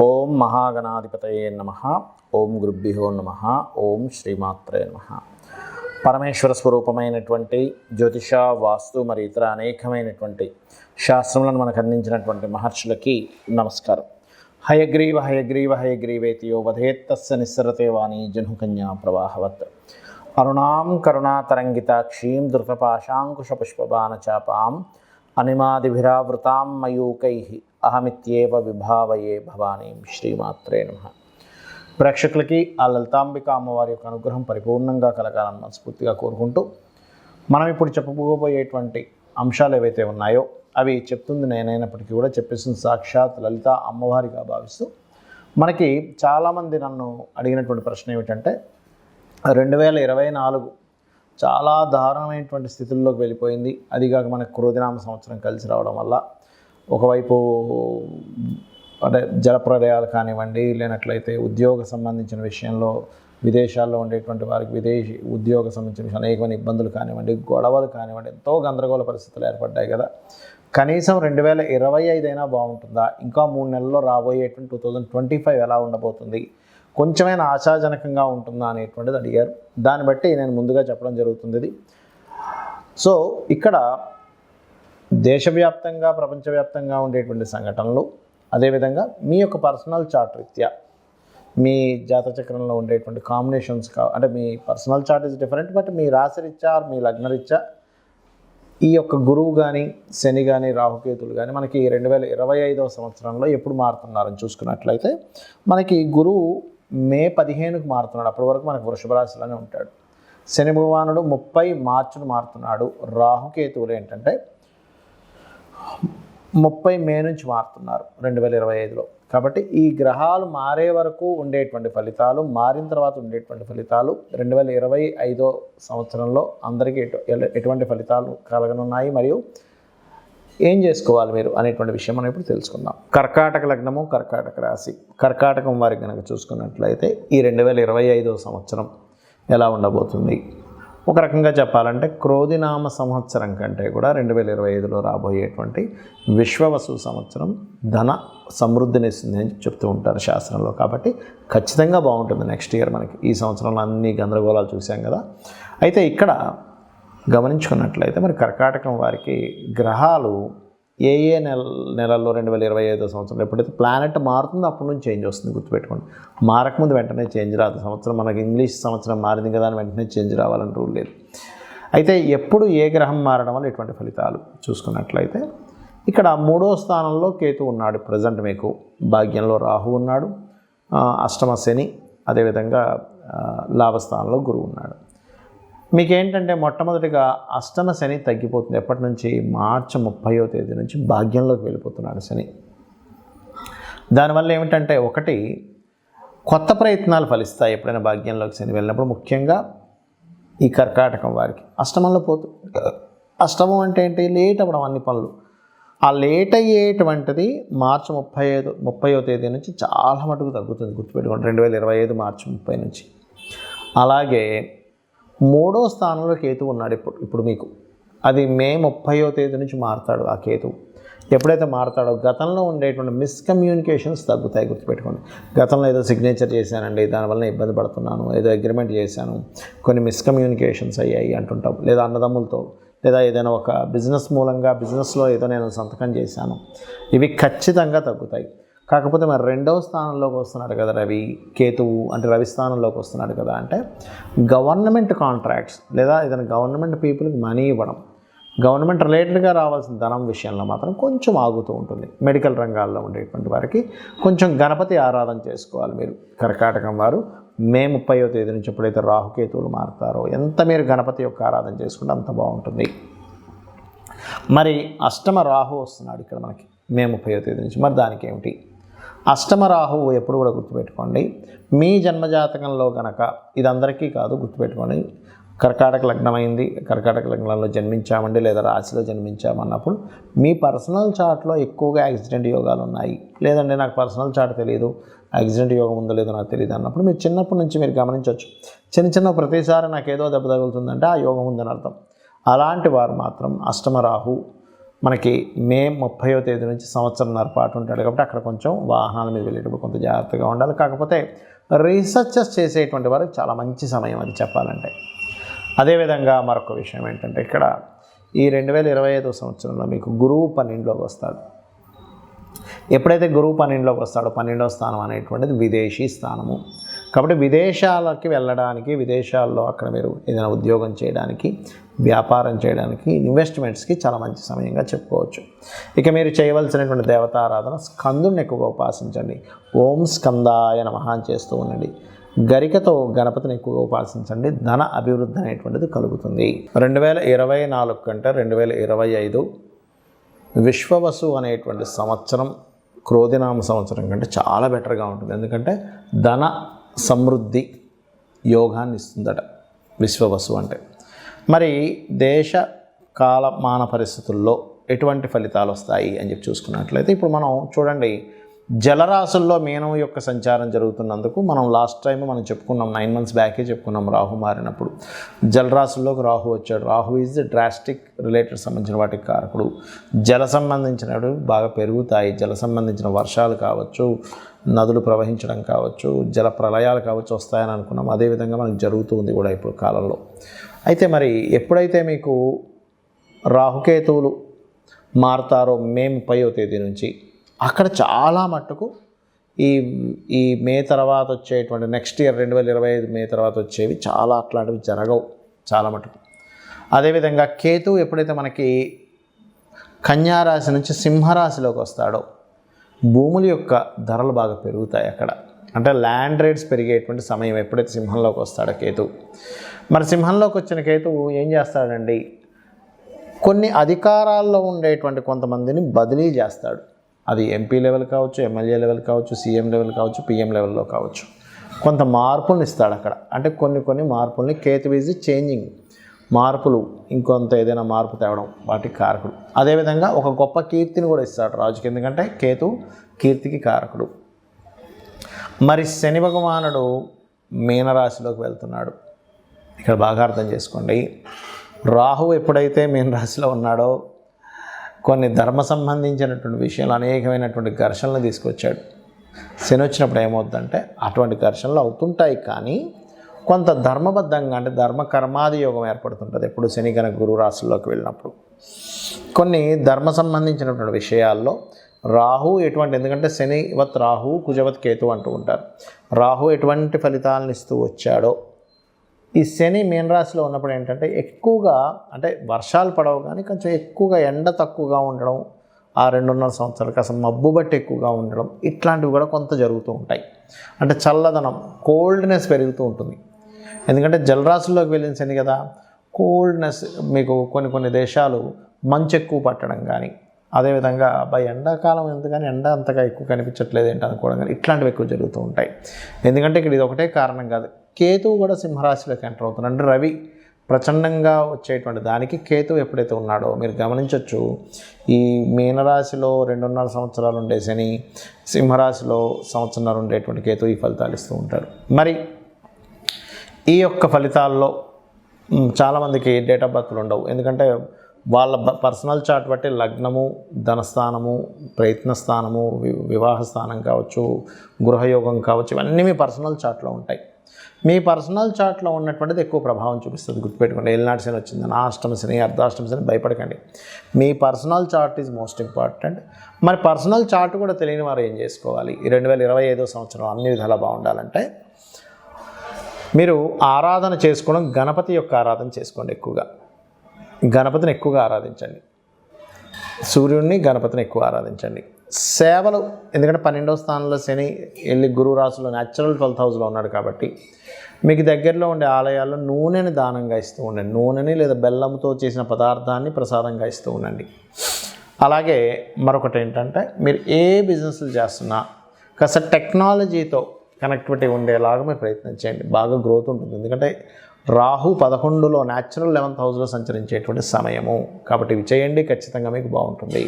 ఓం మహాగణాధిపతయే నమః. ఓం గురుభ్యో నమః. ఓం శ్రీమాత్రే నమః. పరమేశ్వర స్వరూపమైనటువంటి జ్యోతిష, వాస్తు మరియు ఇతర అనేకమైనటువంటి శాస్త్రములను మనకు అందించినటువంటి మహర్షులకి నమస్కారం. హయగ్రీవ హయగ్రీవ హయగ్రీవేతియో వధేత్తస్య నిస్సరతే వాణి జహ్నుకన్యా ప్రవాహవత్. అరుణాం కరుణాతరంగితాక్షీం ధృతపాశాంకుశపుష్పబాణచాపాం అనిమాదిభిరావృతాం మయూకైః అహమిత్యేవ విభావయే భవానీం. శ్రీమాత్రే నమః. ప్రేక్షకులకి ఆ లలితాంబిక అమ్మవారి యొక్క అనుగ్రహం పరిపూర్ణంగా కలగాలని మనస్ఫూర్తిగా కోరుకుంటూ, మనం ఇప్పుడు చెప్పబోయేటువంటి అంశాలు ఏవైతే ఉన్నాయో అవి చెప్తుంది నేనైనప్పటికీ కూడా చెప్పేసిన సాక్షాత్ లలిత అమ్మవారిగా భావిస్తూ, మనకి చాలామంది నన్ను అడిగినటువంటి ప్రశ్న ఏమిటంటే 2024 చాలా దారుణమైనటువంటి స్థితుల్లోకి వెళ్ళిపోయింది. అదిగాక మనకు క్రోధినామ సంవత్సరం కలిసి రావడం వల్ల ఒకవైపు అంటే జలప్రలయాలు కానివ్వండి, లేనట్లయితే ఉద్యోగ సంబంధించిన విషయంలో విదేశాల్లో ఉండేటువంటి వారికి విదేశీ ఉద్యోగ సంబంధించిన విషయంలో అనేకమైన ఇబ్బందులు కానివ్వండి, గొడవలు కానివ్వండి, ఎంతో గందరగోళ పరిస్థితులు ఏర్పడ్డాయి కదా. కనీసం 2025 అయినా బాగుంటుందా, ఇంకా 3 నెలల్లో రాబోయేటువంటి 2025 ఎలా ఉండబోతుంది, కొంచెమైనా ఆశాజనకంగా ఉంటుందా అనేటువంటిది అడిగారు. దాన్ని బట్టి నేను ముందుగా చెప్పడం జరుగుతుంది ఇది. సో ఇక్కడ దేశవ్యాప్తంగా ప్రపంచవ్యాప్తంగా ఉండేటువంటి సంఘటనలు, అదేవిధంగా మీ యొక్క పర్సనల్ చార్ట్ రీత్యా మీ జాతచక్రంలో ఉండేటువంటి కాంబినేషన్స్ అంటే మీ personal chart is different, but మీ రాశిరీత్యా మీ లగ్నరీత్యా ఈ యొక్క గురువు కానీ, శని కానీ, రాహుకేతులు కానీ మనకి 2025వ సంవత్సరంలో ఎప్పుడు మారుతున్నారని చూసుకున్నట్లయితే, మనకి గురువు మే 15కు మారుతున్నాడు. అప్పటి వరకు మనకు వృషభ రాశిలోనే ఉంటాడు. శని భగవానుడు 30 మార్చిని మారుతున్నాడు. రాహుకేతువులు ఏంటంటే 30 మే నుంచి మారుతున్నారు 2025లో. కాబట్టి ఈ గ్రహాలు మారే వరకు ఉండేటువంటి ఫలితాలు, మారిన తర్వాత ఉండేటువంటి ఫలితాలు 2025 సంవత్సరంలో అందరికీ ఎటువంటి ఫలితాలు కలగనున్నాయి, మరియు ఏం చేసుకోవాలి మీరు అనేటువంటి విషయం మనం ఇప్పుడు తెలుసుకుందాం. కర్కాటక లగ్నము, కర్కాటక రాశి. కర్కాటకం వారికి కనుక చూసుకున్నట్లయితే ఈ 2025 సంవత్సరం ఎలా ఉండబోతుంది? ఒక రకంగా చెప్పాలంటే క్రోధినామ సంవత్సరం కంటే కూడా 2025లో రాబోయేటువంటి విశ్వవసు సంవత్సరం ధన సమృద్ధిని ఇస్తుంది అని చెప్తూ ఉంటారు శాస్త్రంలో. కాబట్టి ఖచ్చితంగా బాగుంటుంది నెక్స్ట్ ఇయర్ మనకి. ఈ సంవత్సరంలో అన్ని గందరగోళాలు చూసాం కదా. అయితే ఇక్కడ గమనించుకున్నట్లయితే మరి కర్కాటకం వారికి గ్రహాలు ఏ నెలల్లో 2025 సంవత్సరం ఎప్పుడైతే ప్లానెట్ మారుతుందో అప్పటి నుంచి చేంజ్ వస్తుంది, గుర్తుపెట్టుకోండి. మారకముందు వెంటనే చేంజ్ రాదు. సంవత్సరం మనకి ఇంగ్లీష్ సంవత్సరం మారింది కదా అని వెంటనే చేంజ్ రావాలని రూల్ లేదు. అయితే ఎప్పుడు ఏ గ్రహం మారడం వల్ల ఎటువంటి ఫలితాలు చూసుకున్నట్లయితే, ఇక్కడ 3వ స్థానంలో కేతు ఉన్నాడు ప్రజెంట్ మీకు. భాగ్యంలో రాహు ఉన్నాడు, అష్టమ శని, అదేవిధంగా లాభస్థానంలో గురువు ఉన్నాడు. మీకేంటంటే మొట్టమొదటిగా అష్టమ శని తగ్గిపోతుంది. ఎప్పటి నుంచి? మార్చి 30వ తేదీ నుంచి భాగ్యంలోకి వెళ్ళిపోతున్నాడు శని. దానివల్ల ఏమిటంటే, ఒకటి కొత్త ప్రయత్నాలు ఫలిస్తాయి ఎప్పుడైనా భాగ్యంలోకి శని వెళ్ళినప్పుడు. ముఖ్యంగా ఈ కర్కాటకం వారికి అష్టమంలో పోతుంది. అష్టమం అంటే ఏంటి? లేట్ అవ్వడం అన్ని పనులు. ఆ లేట్ అయ్యేటువంటిది మార్చి 30వ తేదీ నుంచి చాలా మటుకు తగ్గుతుంది, గుర్తుపెట్టుకోండి. 2025 మార్చి 30 నుంచి. అలాగే 3వ స్థానంలో కేతువు ఉన్నాడు ఇప్పుడు మీకు. అది మే 30వ తేదీ నుంచి మారుతాడు ఆ కేతువు. ఎప్పుడైతే మారుతాడో గతంలో ఉండేటువంటి మిస్కమ్యూనికేషన్స్ తగ్గుతాయి, గుర్తుపెట్టుకోండి. గతంలో ఏదో సిగ్నేచర్ చేశానండి, దానివల్ల ఇబ్బంది పడుతున్నాను, ఏదో అగ్రిమెంట్ చేశాను, కొన్ని మిస్కమ్యూనికేషన్స్ అయ్యాయి అంటుంటాం, లేదా అన్నదమ్ములతో, లేదా ఏదైనా ఒక బిజినెస్ మూలంగా బిజినెస్లో ఏదో నేను సంతకం చేశాను, ఇవి ఖచ్చితంగా తగ్గుతాయి. కాకపోతే మరి 2వ స్థానంలోకి వస్తున్నాడు కదా రవి, కేతువు అంటే రవి స్థానంలోకి వస్తున్నాడు కదా, అంటే గవర్నమెంట్ కాంట్రాక్ట్స్ లేదా ఏదైనా గవర్నమెంట్ పీపుల్కి మనీ ఇవ్వడం, గవర్నమెంట్ రిలేటెడ్గా రావాల్సిన ధనం విషయంలో మాత్రం కొంచెం ఆగుతూ ఉంటుంది. మెడికల్ రంగాల్లో ఉండేటువంటి వారికి కొంచెం గణపతి ఆరాధన చేసుకోవాలి మీరు. కర్కాటకం వారు మే 30వ తేదీ నుంచి ఎప్పుడైతే రాహుకేతువులు మారుతారో ఎంత మీరు గణపతి యొక్క ఆరాధన చేసుకుంటే అంత బాగుంటుంది. మరి అష్టమ రాహు వస్తున్నాడు ఇక్కడ మనకి మే 30వ తేదీ నుంచి. మరి దానికి ఏమిటి? అష్టమ రాహువు ఎప్పుడు కూడా గుర్తుపెట్టుకోండి, మీ జన్మజాతకంలో కనుక, ఇది అందరికీ కాదు, గుర్తుపెట్టుకోండి. కర్కాటక లగ్నమైంది, కర్కాటక లగ్నంలో జన్మించామండి లేదా రాశిలో జన్మించామన్నప్పుడు మీ పర్సనల్ చార్ట్లో ఎక్కువగా యాక్సిడెంట్ యోగాలు ఉన్నాయి, లేదండి నాకు పర్సనల్ చార్ట్ తెలియదు, యాక్సిడెంట్ యోగం ఉందో లేదో నాకు తెలియదు అన్నప్పుడు మీరు చిన్నప్పటి నుంచి మీరు గమనించవచ్చు, చిన్న ప్రతిసారి నాకు ఏదో దెబ్బ తగులుతుందంటే ఆ యోగం ఉందని అర్థం. అలాంటి వారు మాత్రం అష్టమ రాహు మనకి మే 30వ తేదీ నుంచి సంవత్సరంన్నర పాటు ఉంటాడు కాబట్టి అక్కడ కొంచెం వాహనాల మీద వెళ్ళేటప్పుడు కొంత జాగ్రత్తగా ఉండాలి. కాకపోతే రీసెర్చెస్ చేసేటువంటి వారికి చాలా మంచి సమయం అది చెప్పాలంటే. అదేవిధంగా మరొక విషయం ఏంటంటే ఇక్కడ ఈ 2025 సంవత్సరంలో మీకు గురువు 12లోకి వస్తాడు. ఎప్పుడైతే గురువు 12లోకి వస్తాడో 12వ స్థానం అనేటువంటిది విదేశీ స్థానము. కాబట్టి విదేశాలకి వెళ్ళడానికి, విదేశాల్లో అక్కడ మీరు ఏదైనా ఉద్యోగం చేయడానికి, వ్యాపారం చేయడానికి, ఇన్వెస్ట్మెంట్స్కి చాలా మంచి సమయంగా చెప్పుకోవచ్చు. ఇక మీరు చేయవలసినటువంటి దేవతారాధన స్కందుని ఎక్కువగా ఉపాసించండి. ఓం స్కందాయ నమః అని చేస్తూ ఉండండి. గరికతో గణపతిని ఎక్కువగా ఉపాసించండి. ధన అభివృద్ధి అనేటువంటిది కలుగుతుంది. 2024 కంటే 2025 విశ్వవసు అనేటువంటి సంవత్సరం క్రోధినామ సంవత్సరం కంటే చాలా బెటర్గా ఉంటుంది. ఎందుకంటే ధన సమృద్ధి యోగాన్ని ఇస్తుందట విశ్వవసు అంటే. మరి దేశ కాలమాన పరిస్థితుల్లో ఎటువంటి ఫలితాలు వస్తాయి అని చెప్పి చూసుకున్నట్లయితే ఇప్పుడు మనం చూడండి, జలరాశుల్లో మీనం యొక్క సంచారం జరుగుతున్నందుకు మనం లాస్ట్ టైం మనం చెప్పుకున్నాం, 9 months బ్యాకే చెప్పుకున్నాం. రాహు మారినప్పుడు జలరాశుల్లోకి రాహు వచ్చాడు. Rahu is the drastic related సంబంధించిన వాటికి కారకుడు. జల సంబంధించినవి బాగా పెరుగుతాయి. జల సంబంధించిన వర్షాలు కావచ్చు, నదులు ప్రవహించడం కావచ్చు, జల ప్రళయాలు కావచ్చు వస్తాయని అనుకున్నాం. అదేవిధంగా మనకు జరుగుతూ ఉంది కూడా ఇప్పుడు కాలంలో. అయితే మరి ఎప్పుడైతే మీకు రాహుకేతువులు మారుతారో మే 30వ తేదీ నుంచి, అక్కడ చాలా మట్టుకు ఈ మే తర్వాత వచ్చేటువంటి నెక్స్ట్ ఇయర్ 2025 మే తర్వాత వచ్చేవి చాలా అట్లాంటివి జరగవు చాలా మటుకు. అదేవిధంగా కేతువు ఎప్పుడైతే మనకి కన్యారాశి నుంచి సింహరాశిలోకి వస్తాడో భూముల యొక్క ధరలు బాగా పెరుగుతాయి అక్కడ. అంటే ల్యాండ్ రేట్స్ పెరిగేటువంటి సమయం ఎప్పుడైతే సింహంలోకి వస్తాడో కేతువు. మరి సింహంలోకి వచ్చిన కేతువు ఏం చేస్తాడండి, కొన్ని అధికారాల్లో ఉండేటువంటి కొంతమందిని బదిలీ చేస్తాడు. అది ఎంపీ లెవెల్ కావచ్చు, ఎమ్మెల్యే లెవెల్ కావచ్చు, సీఎం లెవెల్ కావచ్చు, పిఎం లెవెల్లో కావచ్చు. కొంత మార్పులను ఇస్తాడు అక్కడ. అంటే కొన్ని మార్పుల్ని కేతు ఈజ్ చేంజింగ్, మార్పులు ఇంకొంత ఏదైనా మార్పు తేవడం వాటికి కారకుడు. అదేవిధంగా ఒక గొప్ప కీర్తిని కూడా ఇస్తాడు రాజుకి, ఎందుకంటే కేతు కీర్తికి కారకుడు. మరి శని భగవానుడు మీనరాశిలోకి వెళ్తున్నాడు. ఇక్కడ బాగా అర్థం చేసుకోండి, రాహు ఎప్పుడైతే మీనరాశిలో ఉన్నాడో కొన్ని ధర్మ సంబంధించినటువంటి విషయాలు అనేకమైనటువంటి ఘర్షణలు తీసుకొచ్చాడు. శని వచ్చినప్పుడు ఏమవుతుందంటే అటువంటి ఘర్షణలు అవుతుంటాయి, కానీ కొంత ధర్మబద్ధంగా అంటే ధర్మ కర్మాది యోగం ఏర్పడుతుంటుంది. ఎప్పుడు శని కనుక గురు రాశుల్లోకి వెళ్ళినప్పుడు కొన్ని ధర్మ సంబంధించినటువంటి విషయాల్లో రాహు ఎటువంటి, ఎందుకంటే శనివత్ రాహు కుజవత్ కేతు అంటూ ఉంటారు. రాహు ఎటువంటి ఫలితాలను ఇస్తూ వచ్చాడో ఈ శని మీనరాశిలో ఉన్నప్పుడు ఏంటంటే ఎక్కువగా అంటే వర్షాలు పడవు, కానీ కొంచెం ఎక్కువగా ఎండ తక్కువగా ఉండడం, ఆ 2.5 సంవత్సరాలకు అసలు మబ్బు బట్టి ఎక్కువగా ఉండడం, ఇట్లాంటివి కూడా కొంత జరుగుతూ ఉంటాయి. అంటే చల్లదనం, కోల్డ్నెస్ పెరుగుతూ ఉంటుంది. ఎందుకంటే జలరాశుల్లోకి వెళ్ళిన శని కదా, కోల్డ్నెస్ మీకు కొన్ని దేశాలు మంచు ఎక్కువ పట్టడం కానీ, అదేవిధంగా ఎండాకాలం ఎందుకని ఎండ అంతగా ఎక్కువ కనిపించట్లేదు ఏంటి అనుకోవడం కానీ ఇట్లాంటివి ఎక్కువ జరుగుతూ ఉంటాయి. ఎందుకంటే ఇక్కడ ఇది ఒకటే కారణం కాదు, కేతువు కూడా సింహరాశిలోకి ఎంటర్ అవుతున్నాడు. అంటే రవి ప్రచండంగా వచ్చేటువంటి దానికి కేతువు ఎప్పుడైతే ఉన్నాడో మీరు గమనించవచ్చు. ఈ మీనరాశిలో 2.5 సంవత్సరాలు ఉండే శని, సింహరాశిలో సంవత్సరాలు ఉండేటువంటి కేతువు ఈ ఫలితాలు ఇస్తూ ఉంటాడు. మరి ఈ యొక్క ఫలితాల్లో చాలామందికి డేట్ ఆఫ్ బర్త్లు ఉండవు. ఎందుకంటే వాళ్ళ పర్సనల్ చార్ట్ బట్టి లగ్నము, ధనస్థానము, ప్రయత్న స్థానము, వివాహ స్థానం కావచ్చు, గృహయోగం కావచ్చు, ఇవన్నీ మీ పర్సనల్ చార్ట్లో ఉంటాయి. మీ పర్సనల్ చార్ట్లో ఉన్నటువంటిది ఎక్కువ ప్రభావం చూపిస్తుంది. గుర్తుపెట్టుకోండి, ఏలినాటి శని వచ్చిందని, అష్టమ శని, అర్ధాష్టమ శని భయపడకండి. మీ personal chart is most important. మరి పర్సనల్ చార్ట్ కూడా తెలియని వారు ఏం చేసుకోవాలి? ఈ 2025 సంవత్సరం అన్ని విధాలా బాగుండాలంటే మీరు ఆరాధన చేసుకోవడం, గణపతి యొక్క ఆరాధన చేసుకోండి. ఎక్కువగా గణపతిని ఎక్కువగా ఆరాధించండి. సూర్యుడిని, గణపతిని ఎక్కువ ఆరాధించండి. సేవలు, ఎందుకంటే 12వ స్థానంలో శని వెళ్ళి గురువు రాశిలో న్యాచురల్ 12th హౌస్లో ఉన్నాడు కాబట్టి మీకు దగ్గరలో ఉండే ఆలయాల్లో నూనెని దానంగా ఇస్తూ ఉండండి. నూనెని లేదా బెల్లంతో చేసిన పదార్థాన్ని ప్రసాదంగా ఇస్తూ ఉండండి. అలాగే మరొకటి ఏంటంటే మీరు ఏ బిజినెస్లు చేస్తున్నా కాస్త టెక్నాలజీతో కనెక్టివిటీ ఉండేలాగా మీరు ప్రయత్నం చేయండి. బాగా గ్రోత్ ఉంటుంది. ఎందుకంటే రాహు 11లో న్యాచురల్ 11th హౌస్లో సంచరించేటువంటి సమయము కాబట్టి ఇవి చేయండి, ఖచ్చితంగా మీకు బాగుంటుంది.